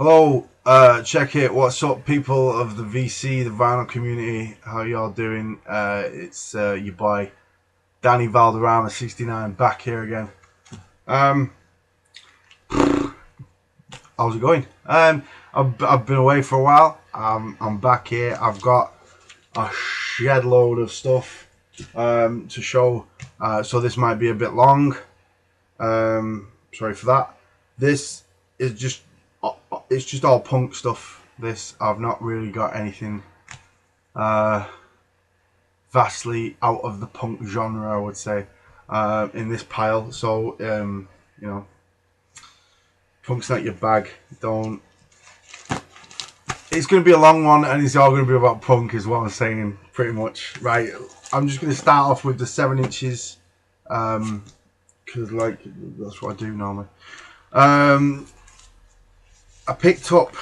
Hello, check it. What's up, people of the VC, the vinyl community? How y'all doing? It's your boy Danny Valderrama 69 back here again. How's it going? I've been away for a while. I'm back here. I've got a shed load of stuff to show. So this might be a bit long. Sorry for that. This is just it's just all punk stuff. This I've not really got anything vastly out of the punk genre, I would say, in this pile. So you know, punk's not your bag. Don't. It's going to be a long one, and it's all going to be about punk, is what I'm saying, pretty much. Right. I'm just going to start off with the 7 inches, because like that's what I do normally. I picked up.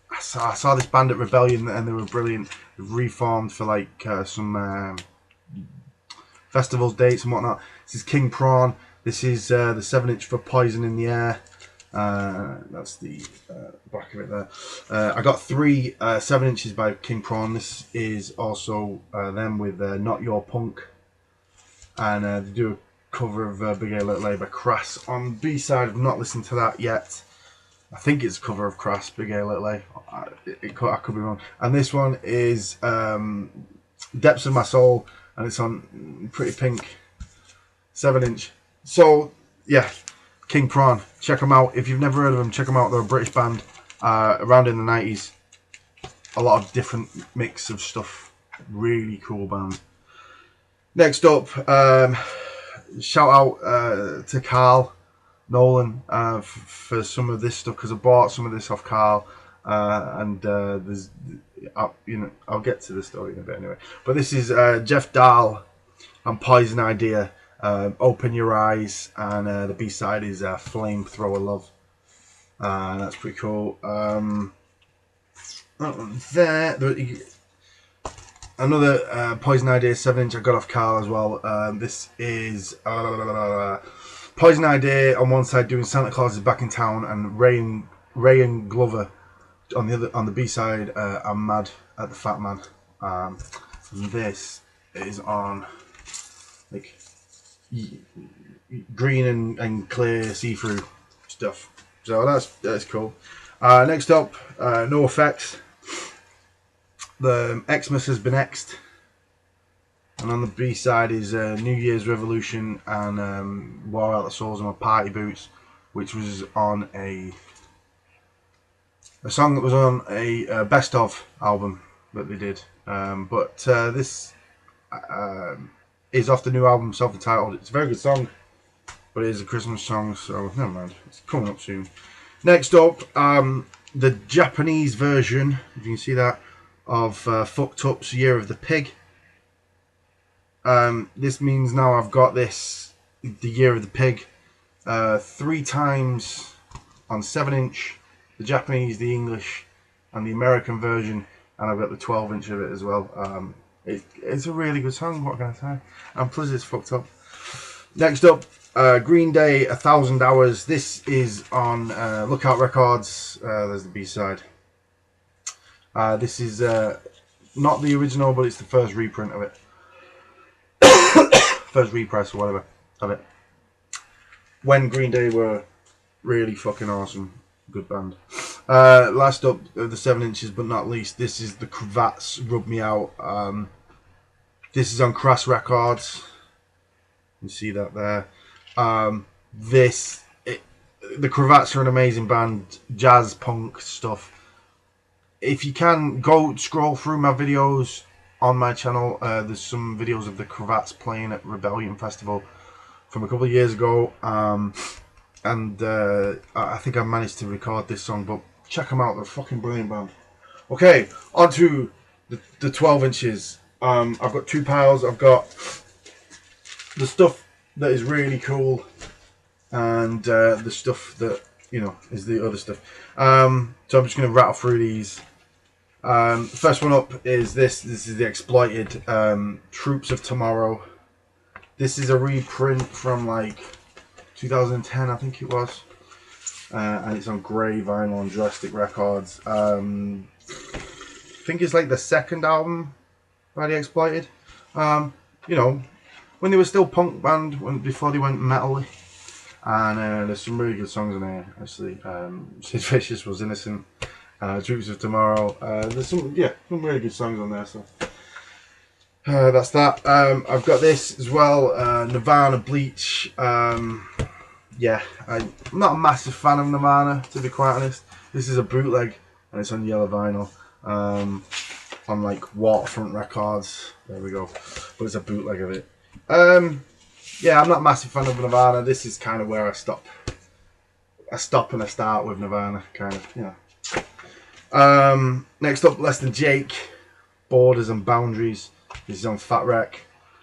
I saw this band at Rebellion, and they were brilliant. They've reformed for like some festivals, dates, and whatnot. This is King Prawn. This is the 7 inch for Poison in the Air. That's the back of it there. I got 3 7 inches by King Prawn. This is also them with Not Your Punk, and they do a cover of Big A Little A by Crass on B-side. I've not listened to that yet. I think it's a cover of Crass, Big A Little A. I could be wrong. And this one is Depths of My Soul, and it's on Pretty Pink 7 inch. So yeah, King Prawn, check them out. If you've never heard of them, check them out. They're a British band around in the 90s. A lot of different mix of stuff. Really cool band. Next up, shout out to Carl Nolan for some of this stuff, because I bought some of this off Carl, and there's I'll get to the story in a bit anyway. But this is Jeff Dahl and Poison Idea, Open Your Eyes, and the B-side is Flamethrower Love, and that's pretty cool. Another Poison Idea 7 inch I got off Carl as well. This is Poison Idea on one side doing Santa Claus is Back in Town, and Ray and Glover on the B side. I'm Mad at the Fat Man. And this is on like green and clear see-through stuff. So that's cool. Next up, No Effects. The Xmas Has Been X'd. And on the B side is New Year's Revolution and War Out the Souls of My Party Boots, which was on a song that was on a best of album that they did. But this is off the new album, self-entitled. It's a very good song, but it is a Christmas song, so never mind. It's coming up soon. Next up, the Japanese version, if you can see that, of Fucked Up's Year of the Pig. This means now I've got the Year of the Pig, 3 times on 7 inch, the Japanese, the English, and the American version, and I've got the 12 inch of it as well. It's a really good song, what can I say? And plus it's fucked up. Next up, Green Day, 1,000 Hours. This is on Lookout Records. There's the B-side. This is not the original, but it's the first reprint of it. First repress or whatever of it. When Green Day were really fucking awesome. Good band. Last up, the 7 inches, but not least, this is the Cravats Rub Me Out. This is on Crass Records. You can see that there. The Cravats are an amazing band. Jazz, punk stuff. If you can, go scroll through my videos on my channel. There's some videos of the Cravats playing at Rebellion Festival from a couple of years ago, and I think I managed to record this song, but check them out, they're a fucking brilliant band. Okay, on to the 12 inches. I've got 2 piles. I've got the stuff that is really cool, and the stuff that, is the other stuff. So I'm just going to rattle through these. First one up is this. This is the Exploited Troops of Tomorrow. This is a reprint from like 2010, I think it was. and it's on grey vinyl on Drastic Records. I think it's like the second album by The Exploited. You know, when they were still punk band, before they went metal. And there's some really good songs on here, actually. Sid Vicious Was Innocent, Troops of Tomorrow. There's some really good songs on there. So that's that. I've got this as well, Nirvana Bleach. Yeah, I'm not a massive fan of Nirvana, to be quite honest. This is a bootleg, and it's on yellow vinyl. On like Waterfront Records. There we go. But it's a bootleg of it. Yeah, I'm not a massive fan of Nirvana. This is kind of where I stop. I stop and I start with Nirvana, kind of, you know. Next up, Less Than Jake, Borders and Boundaries. This is on Fat Wreck.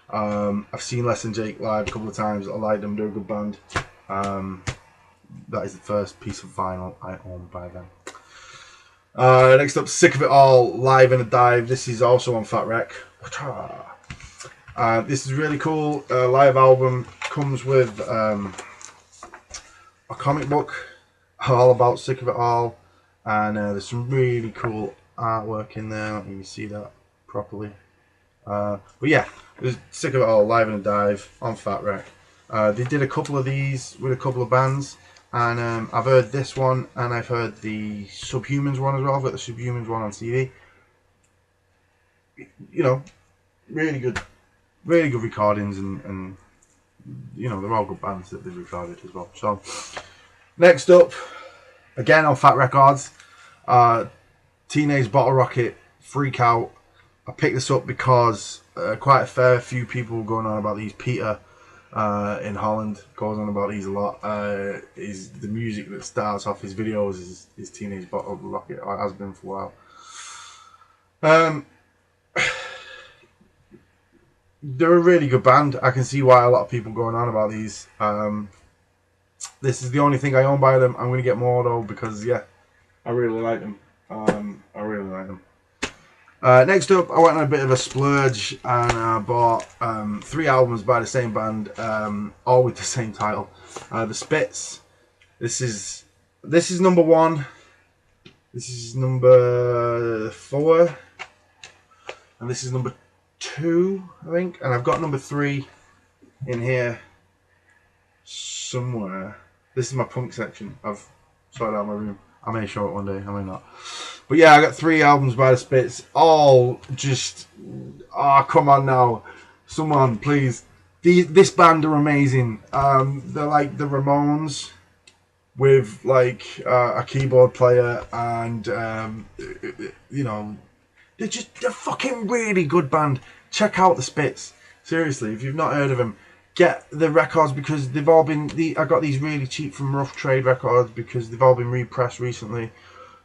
I've seen Less Than Jake live a couple of times. I like them. They're a good band. That is the first piece of vinyl I own by them. Next up, Sick of It All, Live in a Dive. This is also on Fat Wreck. This is really cool. Live album comes with a comic book all about Sick of It All, and there's some really cool artwork in there. Let me see that properly. But yeah, there's Sick of It All, Live in a Dive on Fat Wreck. They did a couple of these with a couple of bands, and I've heard this one, and I've heard the Subhumans one as well. I've got the Subhumans one on CD. You know, really good recordings, and you know, they're all good bands that they've recorded as well. So next up, again on Fat Records, Teenage Bottle Rocket, Freak Out. I picked this up because quite a fair few people were going on about these. Peter in Holland goes on about these a lot. Is the music that starts off his videos is Teenage Bottle Rocket, or it has been for a while. They're a really good band. I can see why a lot of people going on about these. This is the only thing I own by them. I'm going to get more though, because yeah, I really like them. I really like them. Next up, I went on a bit of a splurge and I bought 3 albums by the same band, all with the same title. The Spits. This is number 1. This is number 4, and this is number 2, I think. And I've got number 3 in here somewhere. This is my punk section. I've sorted out my room. I may show it one day, I may not. But yeah, I got 3 albums by the Spits. All just, oh, come on now. Someone, please. This band are amazing. They're like the Ramones with like a keyboard player, and you know, they're fucking really good band. Check out the Spits. Seriously, if you've not heard of them, get the records, because they've all been. I got these really cheap from Rough Trade Records because they've all been repressed recently.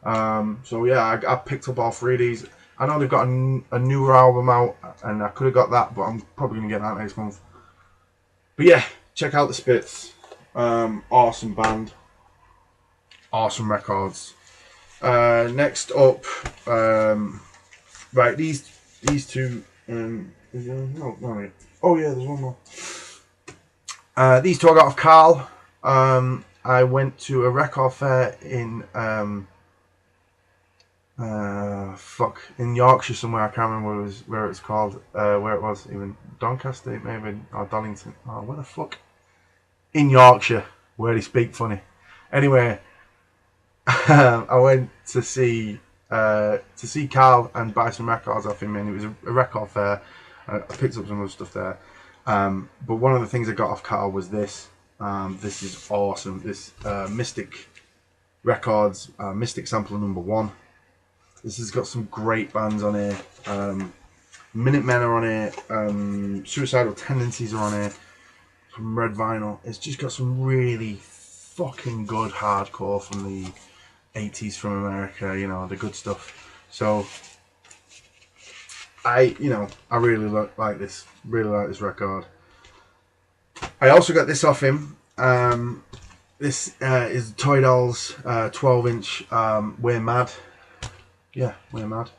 So yeah, I picked up all 3 of these. I know they've got a newer album out, and I could have got that, but I'm probably gonna get that next month. But yeah, check out the Spits. Awesome band, awesome records. Next up, right, these 2. No, oh yeah, there's one more. These 2 I got off Carl. I went to a record fair in in Yorkshire somewhere. I can't remember where it was called. Where it was, even Doncaster maybe, or Donington. Oh, where the fuck? In Yorkshire, where they speak funny. Anyway, I went to see Carl and buy some records off him, and it was a record fair. I picked up some other stuff there. But one of the things I got off Carl was this. This is awesome. This Mystic Records, Mystic Sampler number 1. This has got some great bands on here. Minutemen are on here. Suicidal Tendencies are on here. From Red Vinyl. It's just got some really fucking good hardcore from the 80s from America. You know, the good stuff. So I really like this. Really like this record. I also got this off him. This is Toy Dolls 12-inch We're Mad. Yeah, We're Mad.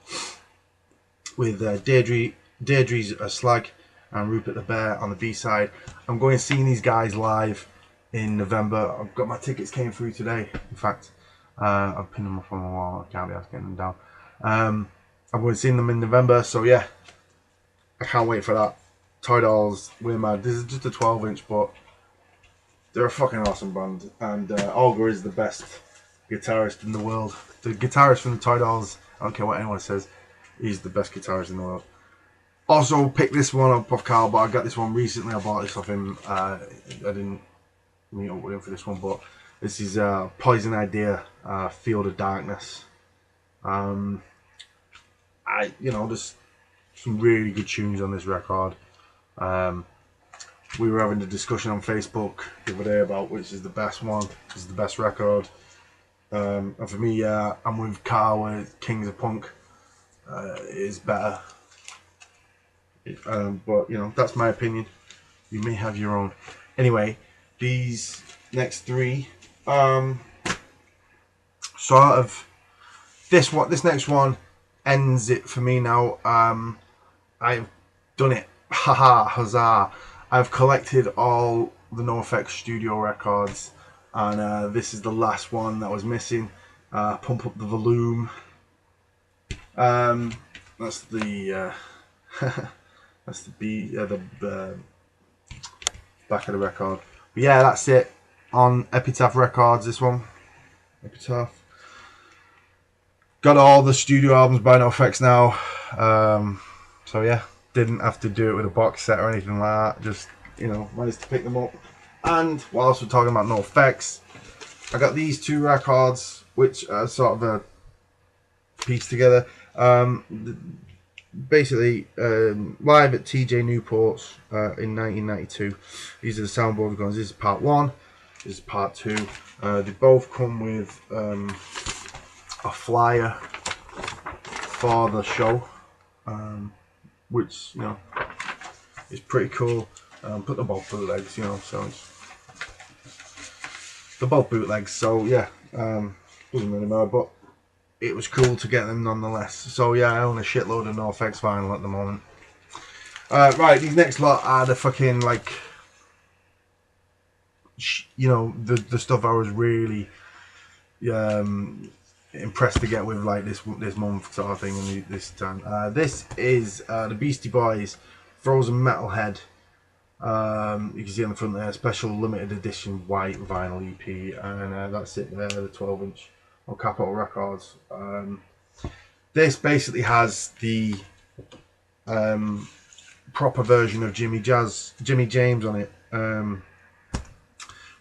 With Deirdre's Slag and Rupert the Bear on the B-side. I'm going seeing these guys live in November. I've got my tickets came through today. In fact, I've pinned them up on my wall. I can't be asked getting them down. I'm going to see them in November, so yeah, I can't wait for that. Toy Dolls, we're mad. This is just a 12-inch, but they're a fucking awesome band, and Olga is the best guitarist in the world. The guitarist from the Toy Dolls, I don't care what anyone says, he's the best guitarist in the world. Also picked this one up off Carl, but I got this one recently. I bought this off him. I didn't meet up with him for this one, but this is Poison Idea, Field of Darkness. There's some really good tunes on this record. We were having a discussion on Facebook the other day about which is the best one, which is the best record. And for me, I'm with Carl with Kings of Punk is better. But that's my opinion. You may have your own. Anyway, these next three, sort of this next one ends it for me now. I've done it. Haha, huzzah! I've collected all the NoFX studio records, and this is the last one that was missing. Pump Up the Volume. That's the that's the back of the record. But yeah, that's it on Epitaph Records. This one, Epitaph. Got all the studio albums by NoFX now. So yeah, didn't have to do it with a box set or anything like that. Just managed to pick them up. And whilst we're talking about NoFX, I got these two records, which are sort of a piece together. Basically, live at TJ Newport's in 1992. These are the soundboard guns. This is part 1. This is part 2. They both come with a flyer for the show, which is pretty cool. But they're both bootlegs, so they're both bootlegs. So yeah, doesn't really matter, but it was cool to get them nonetheless. So yeah, I own a shitload of NoFX vinyl at the moment. Right, these next lot are the fucking the stuff I was really impressed to get with this month sort of thing and this time. This is the Beastie Boys Frozen Metalhead. You can see on the front there, special limited edition white vinyl EP, and that's it there, the 12-inch on Capitol Records. This basically has the proper version of Jimmy James on it,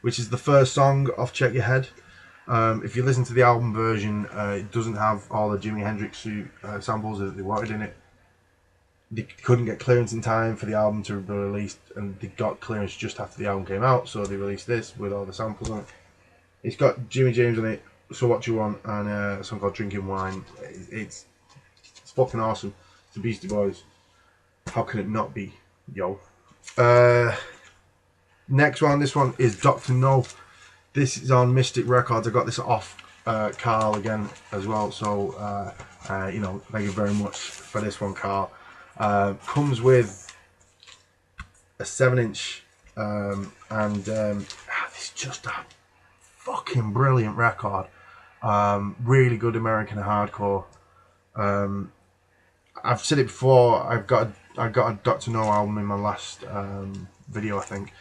which is the first song off Check Your Head. If you listen to the album version, it doesn't have all the Jimi Hendrix samples that they wanted in it. They couldn't get clearance in time for the album to be released, and they got clearance just after the album came out, so they released this with all the samples on it. It's got Jimmy James on it, So What You Want, and a song called Drinking Wine. It's fucking awesome. It's the Beastie Boys. How can it not be, yo? Next one, this one is Dr. No. This is on Mystic Records. I got this off Carl again as well, so thank you very much for this one, Carl. Comes with a 7-inch, and it's just a fucking brilliant record. Really good American hardcore. I've said it before. I got a Dr. No album in my last video, I think.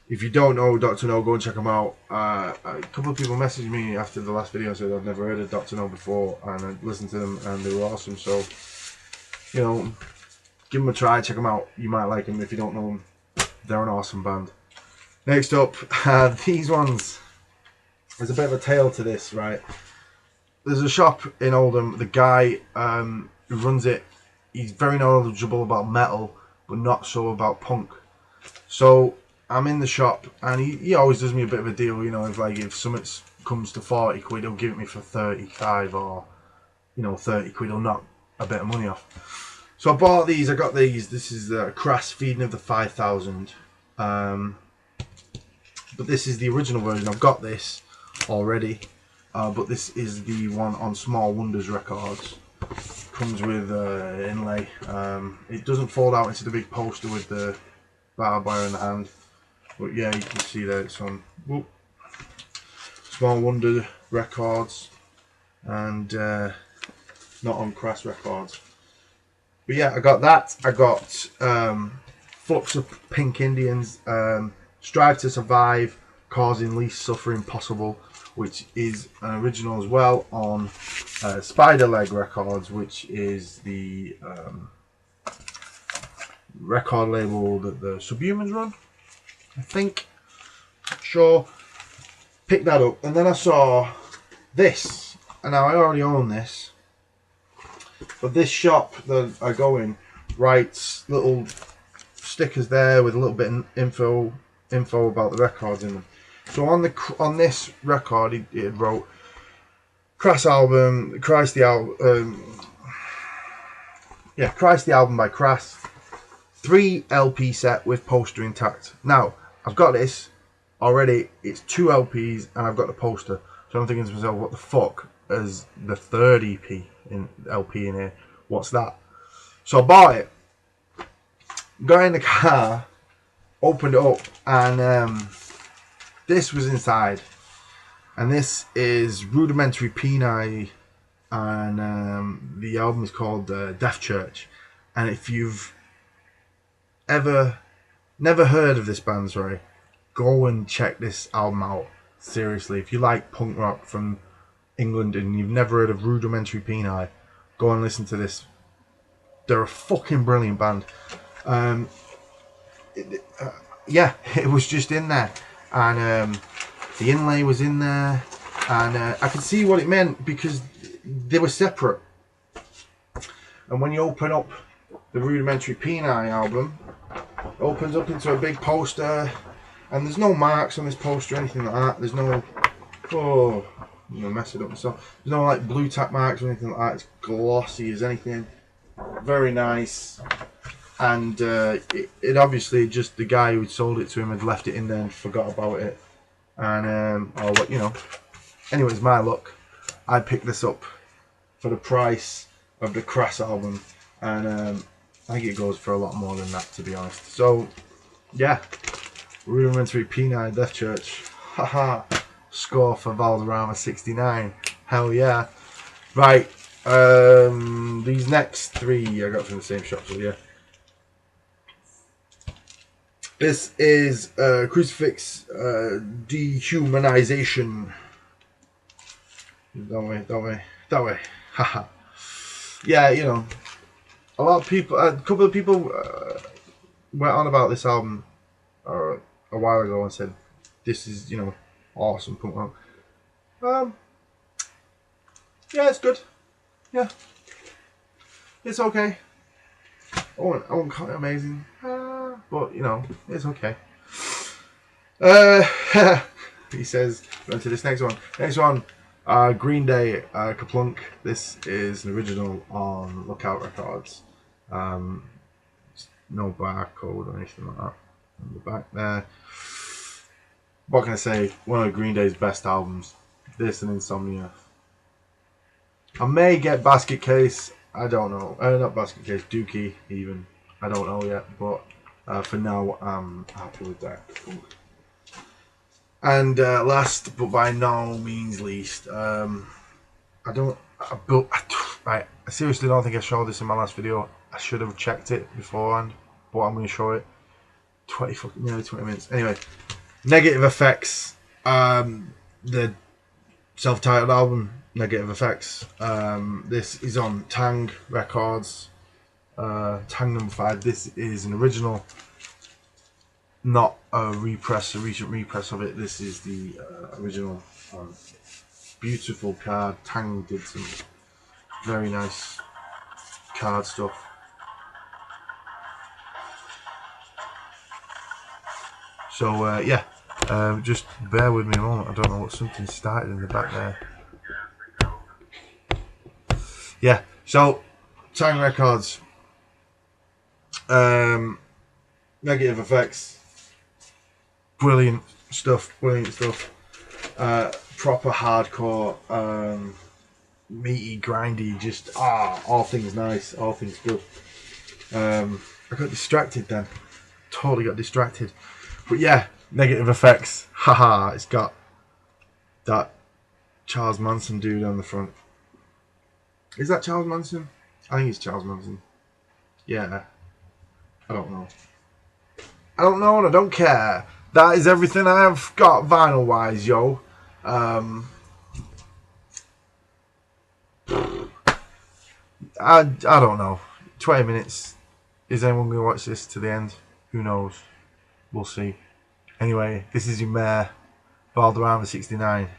If you don't know Dr. No, go and check them out. A couple of people messaged me after the last video and said I've never heard of Dr. No before, and I listened to them and they were awesome. So give them a try, check them out. You might like them if you don't know them. They're an awesome band. Next up, these ones. There's a bit of a tale to this, right? There's a shop in Oldham. The guy who runs it, he's very knowledgeable about metal, but not so about punk. So I'm in the shop, and he always does me a bit of a deal. If something comes to 40 quid, he'll give it me for 35, or 30 quid. He'll knock a bit of money off. So I bought these. I got these. This is the Crass Feeding of the 5000. But this is the original version. I've got this already, but this is the one on Small Wonders Records. Comes with inlay. It doesn't fold out into the big poster with the barbed wire in the hand. But yeah, you can see that it's on Small Wonder Records and not on Crass Records. But yeah, I got that. I got Flux of Pink Indians, Strive to Survive, Causing Least Suffering Possible, which is an original as well on Spider Leg Records, which is the record label that the Subhumans run, I think. Not sure. Picked that up, and then I saw this, and now I already own this, but this shop that I go in writes little stickers there with a little bit of info about the records in them. So on this record, it wrote Crass album, Christ the album, Christ the album by Crass, 3 LP set with poster intact. Now I've got this already. It's 2 LPs and I've got the poster. So I'm thinking to myself, what the fuck is the third LP in here? What's that? So I bought it. Got in the car, opened it up, and this was inside. And this is Rudimentary Peni, and the album is called Death Church. And if you've never heard of this band, sorry, go and check this album out. Seriously, if you like punk rock from England and you've never heard of Rudimentary Peni, go and listen to this. They're a fucking brilliant band. Yeah, it was just in there, and the inlay was in there, and I could see what it meant because they were separate. And when you open up the Rudimentary Peni album, it opens up into a big poster, and there's no marks on this poster or anything like that. There's no, I'm gonna mess it up myself. There's no like blue tack marks or anything like that. It's glossy as anything. Very nice. And it obviously just the guy who sold it to him had left it in there and forgot about it. And anyways, my luck. I picked this up for the price of the Crass album, and I think it goes for a lot more than that, to be honest. So yeah, Rudimentary Peni, Death Church. Haha. Score for Valderrama 69. Hell yeah. Right. These next 3 I got from the same shop, so yeah. This is Crucifix Dehumanization. That way. Haha. Yeah, you know, a couple of people went on about this album a while ago and said, this is, you know, awesome punk rock. Yeah, it's good. Yeah. It's okay. I won't call it amazing. But, you know, it's okay. He says, on to this next one. Next one, Green Day, Kaplunk. This is an original on Lookout Records. No barcode or anything like that on the back there. What can I say? One of Green Day's best albums. This and Insomnia. I may get Basket Case. I don't know. Not Basket Case. Dookie even. I don't know yet. But for now, I'm happy with that. And last, but by no means least, I seriously don't think I showed this in my last video. I should have checked it beforehand, but I'm going to show it. Nearly 20 minutes. Anyway, Negative Effects, the self-titled album, Negative Effects. This is on Tang Records, Tang number 5. This is an original, not a recent repress of it. This is the original. Beautiful card. Tang did some very nice card stuff. So yeah, just bear with me a moment. I don't know what something started in the back there. Yeah, so Tang Records, Negative Effects, brilliant stuff. Proper hardcore, meaty, grindy, just all things nice, all things good. I got distracted then. Totally got distracted. But yeah, Negative effects. Haha, it's got that Charles Manson dude on the front. Is that Charles Manson? I think it's Charles Manson. Yeah. I don't know. I don't know and I don't care. That is everything I've got vinyl wise, yo. I don't know. 20 minutes. Is anyone going to watch this to the end? Who knows? We'll see. Anyway, this is your mayor, Valderrama 69.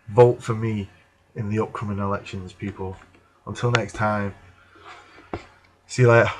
Vote for me in the upcoming elections, people. Until next time. See you later.